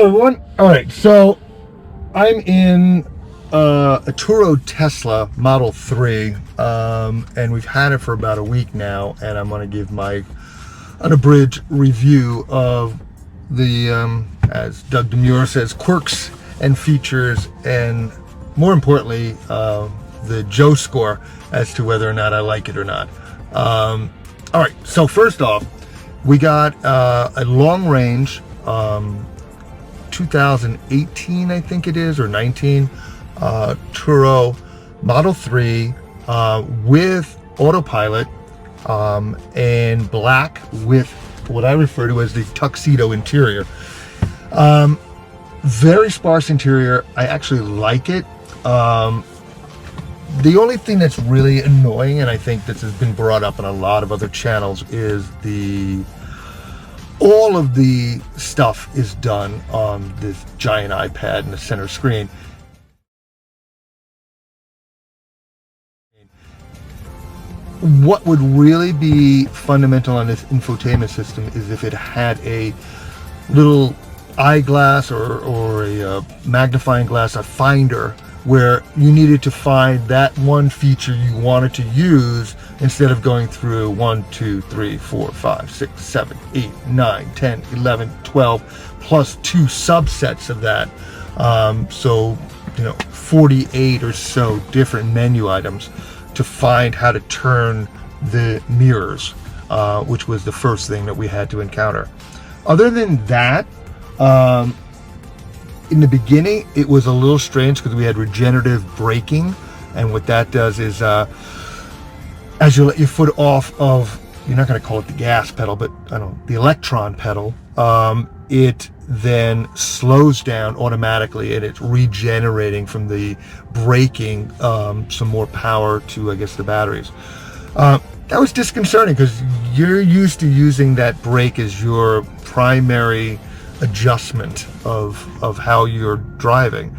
everyone. All right, so I'm in a Turo Tesla Model 3, and we've had it for about a week now, and I'm going to give my unabridged review of the, as Doug Demure says, quirks and features, and more importantly, the Joe score as to whether or not I like it or not. All right, so first off, we got a long range 2018, I think it is, or 19, Turo Model 3 with autopilot and black with what I refer to as the tuxedo interior. Very sparse interior. I actually like it. The only thing that's really annoying, and I think this has been brought up on a lot of other channels, is all of the stuff is done on this giant iPad in the center screen. What would really be fundamental on this infotainment system is if it had a little eyeglass or a magnifying glass, a finder, where you needed to find that one feature you wanted to use instead of going through 1, 2, 3, 4, 5, 6, 7, 8, 9, 10, 11, 12, plus 2 subsets of that. So, 48 or so different menu items to find how to turn the mirrors, which was the first thing that we had to encounter. Other than that, in the beginning, it was a little strange because we had regenerative braking, and what that does is, as you let your foot off of, you're not going to call it the gas pedal, but the electron pedal, it then slows down automatically, and it's regenerating from the braking some more power to, I guess, the batteries. That was disconcerting because you're used to using that brake as your primary adjustment of how you're driving.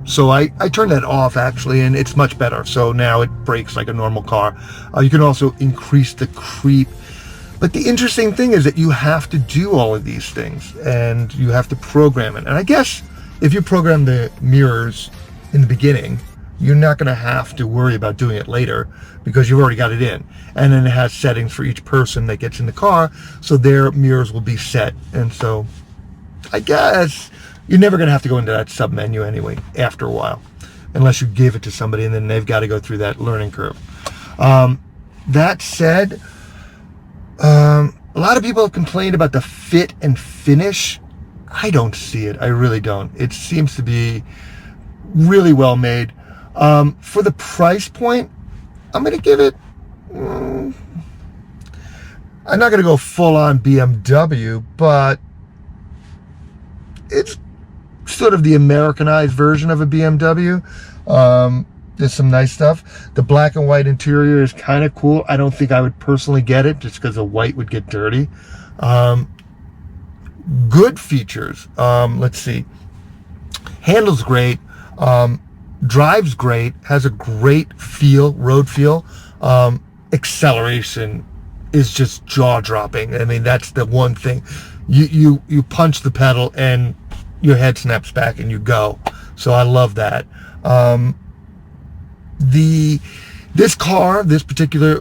So I turned that off actually, and it's much better. So now it brakes like a normal car. You can also increase the creep. But the interesting thing is that you have to do all of these things, and you have to program it. And I guess if you program the mirrors in the beginning, you're not going to have to worry about doing it later because you've already got it in. And then it has settings for each person that gets in the car, so their mirrors will be set. And so I guess you're never going to have to go into that sub menu anyway after a while, unless you give it to somebody and then they've got to go through that learning curve. That said, a lot of people have complained about the fit and finish. I don't see it. I really don't. It seems to be really well made. For the price point, I'm going to give it, I'm not going to go full on BMW, but it's sort of the Americanized version of a BMW. There's some nice stuff. The black and white interior is kind of cool. I don't think I would personally get it just because the white would get dirty. Good features. Let's see. Handles great. Drives great. Has a great feel, road feel. Acceleration is just jaw-dropping. I mean, that's the one thing. You punch the pedal and your head snaps back and you go. So I love that. This particular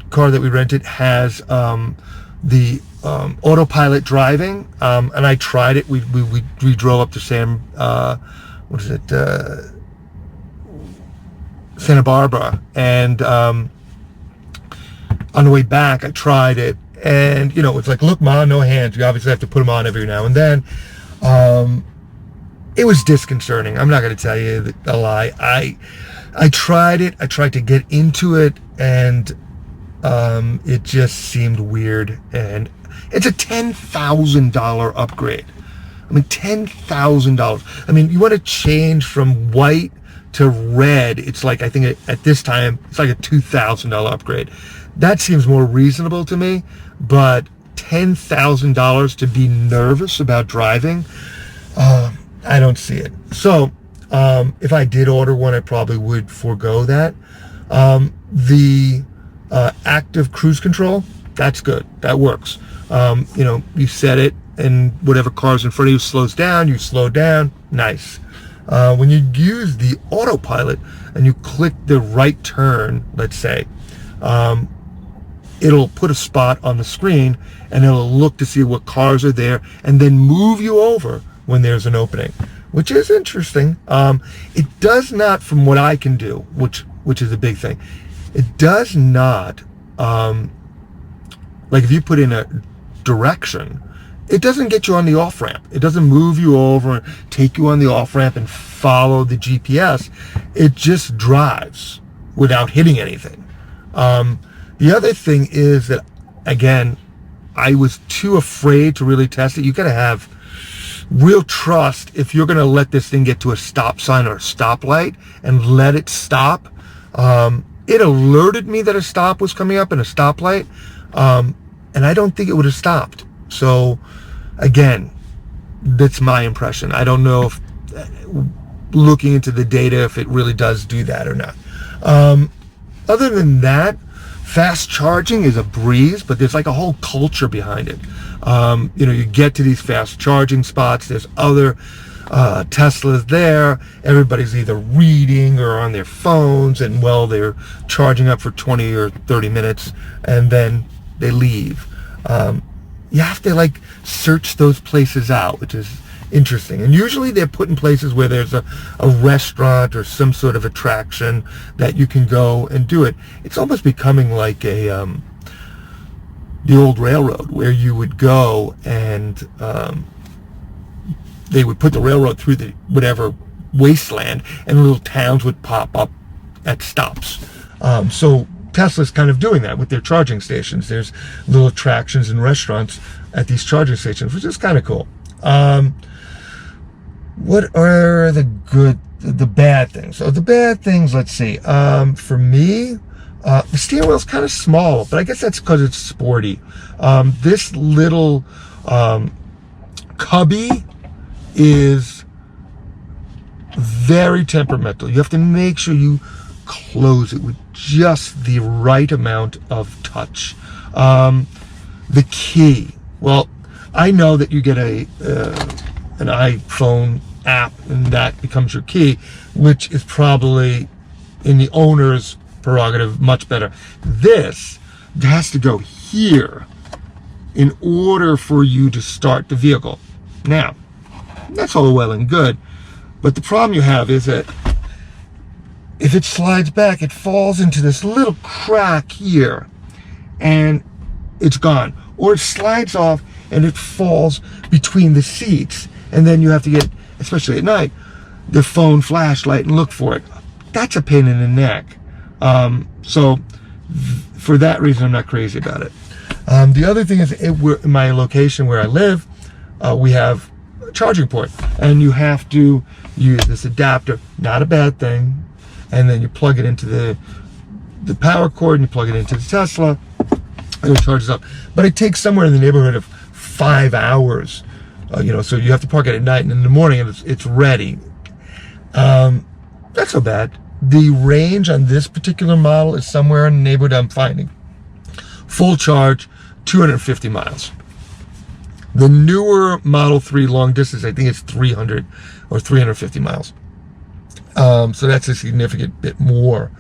car that we rented has the autopilot driving, and I tried it. We drove up to Santa Barbara, and on the way back I tried it, and it's like, look, Ma, no hands. You obviously have to put them on every now and then. It was disconcerting. I'm not going to tell you a lie. I tried it. I tried to get into it, and it just seemed weird. And it's a $10,000 upgrade. I mean, $10,000. I mean, you want to change from white to red. It's like, I think at this time, it's like a $2,000 upgrade. That seems more reasonable to me, but $10,000 to be nervous about driving, I don't see it. So if I did order one, I probably would forego that. The active cruise control, that's good. That works. You set it and whatever car's in front of you slows down, you slow down. Nice. When you use the autopilot and you click the right turn, let's say, it'll put a spot on the screen and it'll look to see what cars are there and then move you over when there's an opening, which is interesting. It does not, from what I can do, which is a big thing, it does not, like if you put in a direction, it doesn't get you on the off-ramp. It doesn't move you over and take you on the off-ramp and follow the GPS. It just drives without hitting anything. The other thing is that, again, I was too afraid to really test it. You got to have real trust if you're going to let this thing get to a stop sign or a stoplight and let it stop. It alerted me that a stop was coming up and a stoplight, and I don't think it would have stopped. So, again, that's my impression. I don't know if, looking into the data, if it really does do that or not. Other than that, fast charging is a breeze, but there's like a whole culture behind it. You get to these fast charging spots, there's other Teslas there, everybody's either reading or on their phones, and they're charging up for 20 or 30 minutes, and then they leave. You have to search those places out, which is interesting. And usually they're put in places where there's a restaurant or some sort of attraction that you can go and do it. It's almost becoming like the old railroad, where you would go and they would put the railroad through the whatever wasteland, and little towns would pop up at stops. So Tesla's kind of doing that with their charging stations. There's little attractions and restaurants at these charging stations, which is kind of cool. What are the bad things? So the bad things, let's see. For me, the steering wheel's kind of small, but I guess that's because it's sporty. This little cubby is very temperamental. You have to make sure you close it with just the right amount of touch. The key, well, I know that you get an iPhone app and that becomes your key, which is probably, in the owner's prerogative, much better. This has to go here in order for you to start the vehicle. Now, that's all well and good, but the problem you have is that if it slides back, it falls into this little crack here and it's gone. Or it slides off and it falls between the seats, and then you have to get, especially at night, the phone flashlight and look for it. That's a pain in the neck. So for that reason, I'm not crazy about it. The other thing is, in my location where I live, we have a charging port, and you have to use this adapter. Not a bad thing. And then you plug it into the power cord, and you plug it into the Tesla, and it charges up. But it takes somewhere in the neighborhood of 5 hours. So you have to park it at night, and in the morning it's ready. Not so bad. The range on this particular model is somewhere in the neighborhood I'm finding. Full charge, 250 miles. The newer Model 3 long distance, I think it's 300 or 350 miles. So that's a significant bit more.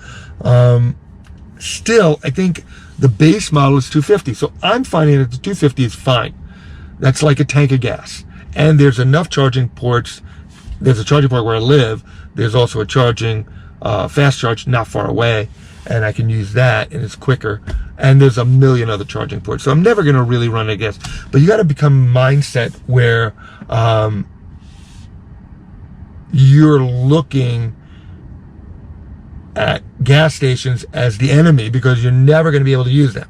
Still, I think the base model is 250. So I'm finding that the 250 is fine. That's like a tank of gas. And there's enough charging ports. There's a charging port where I live. There's also a charging, fast charge not far away. And I can use that, and it's quicker. And there's a million other charging ports. So I'm never going to really run out of gas. But you got to become mindset where you're looking at gas stations as the enemy, because you're never going to be able to use them.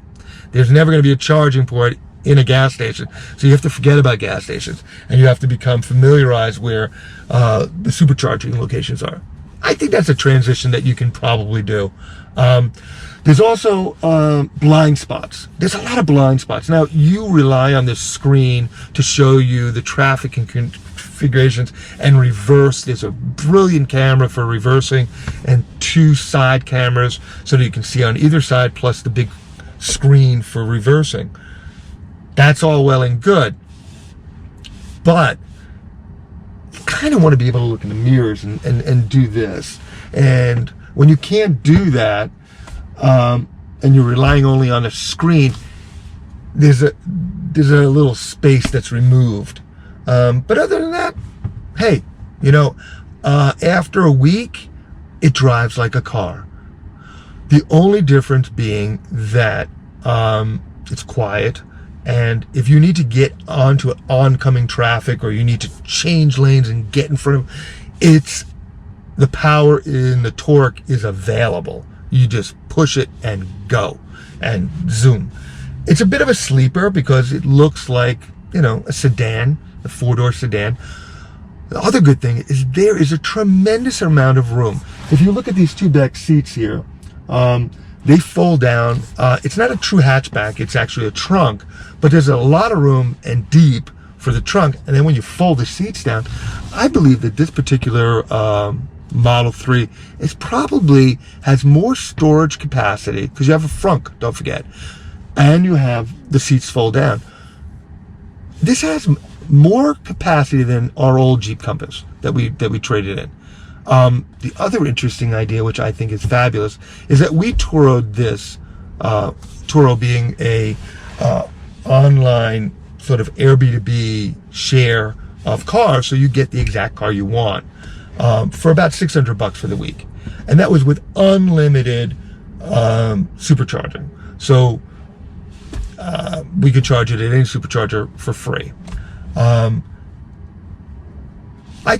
There's never going to be a charging port in a gas station. So you have to forget about gas stations, and you have to become familiarized where the supercharging locations are. I think that's a transition that you can probably do. There's also blind spots. There's a lot of blind spots. Now, you rely on this screen to show you the traffic and configurations and reverse. There's a brilliant camera for reversing and 2 side cameras so that you can see on either side, plus the big screen for reversing. That's all well and good. but you kind of want to be able to look in the mirrors and do this. And when you can't do that, and you're relying only on a screen, there's a little space that's removed. But other than that, hey, after a week, it drives like a car. The only difference being that it's quiet, and if you need to get onto oncoming traffic or you need to change lanes and get in front of, the power in the torque is available. You just push it and go and zoom. It's a bit of a sleeper because it looks like, a sedan, a 4-door sedan. The other good thing is there is a tremendous amount of room. If you look at these 2 back seats here, they fold down. It's not a true hatchback, it's actually a trunk, but there's a lot of room and deep for the trunk. And then when you fold the seats down, I believe that this particular Model 3 probably has more storage capacity because you have a frunk, don't forget, and you have the seats fold down. This has more capacity than our old Jeep Compass that we traded in. The other interesting idea, which I think is fabulous, is that we Turo'd this, Turo being a online sort of Airbnb share of cars, so you get the exact car you want for about $600 for the week, and that was with unlimited supercharging. So we could charge it at any supercharger for free. I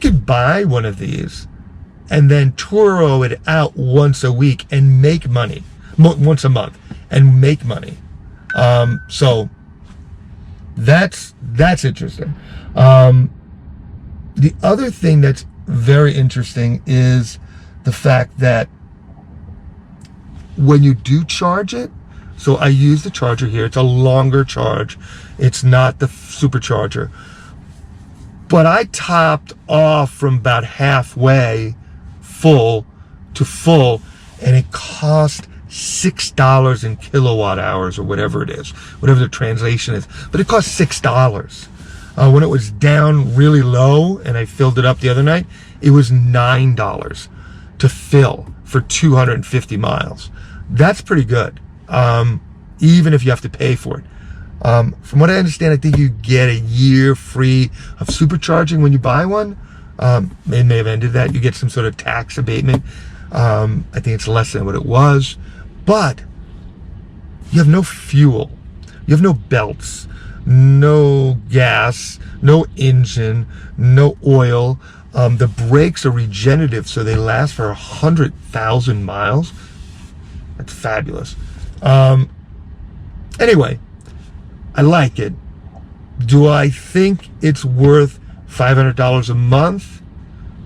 could buy one of these and then Turo it out once a week and make money, once a month and make money. So that's interesting. The other thing that's very interesting is the fact that when you do charge it, so I use the charger here. It's a longer charge. It's not the supercharger. But I topped off from about halfway full to full, and it cost $6 in kilowatt hours or whatever it is, whatever the translation is. But it cost $6. When it was down really low and I filled it up the other night, it was $9 to fill for 250 miles. That's pretty good. Even if you have to pay for it. From what I understand, I think you get a year free of supercharging when you buy one. It may have ended that. You get some sort of tax abatement. I think it's less than what it was. But you have no fuel. You have no belts, no gas, no engine, no oil. The brakes are regenerative, so they last for 100,000 miles. That's fabulous. Anyway, I like it. Do I think it's worth $500 a month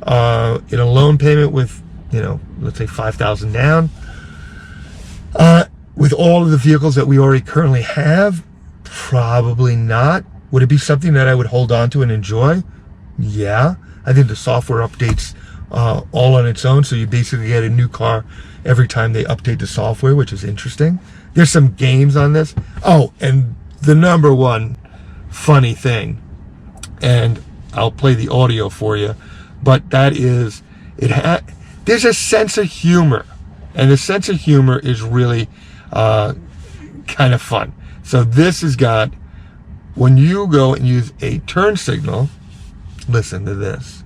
in a loan payment with, let's say $5,000 down? With all of the vehicles that we already currently have, probably not. Would it be something that I would hold on to and enjoy? Yeah. I think the software updates all on its own, so you basically get a new car every time they update the software, which is interesting. There's some games on this. Oh, and the number one funny thing, and I'll play the audio for you, but that is, there's a sense of humor, and the sense of humor is really kind of fun. So this has got, when you go and use a turn signal, listen to this.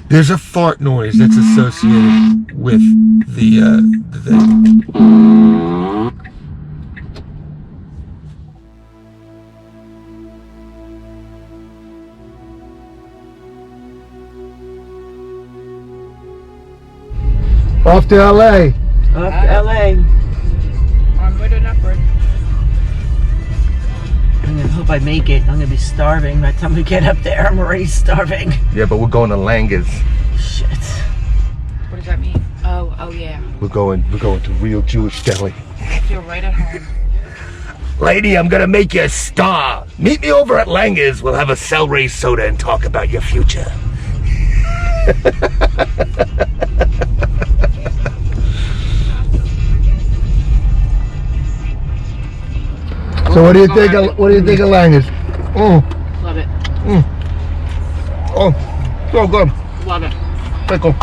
There's a fart noise that's associated with the thing. Off to LA. Off to LA. Onward and upward. I'm gonna hope I make it. I'm gonna be starving by the time we get up there. I'm already starving. Yeah, but we're going to Langa's. Shit. What does that mean? Oh yeah. We're going to real Jewish deli. I feel right at home. Lady, I'm gonna make you a star. Meet me over at Langa's. We'll have a celery soda and talk about your future. what do you think? What do you think of Langer's? Love it. Oh, so good. Love it. Pickle.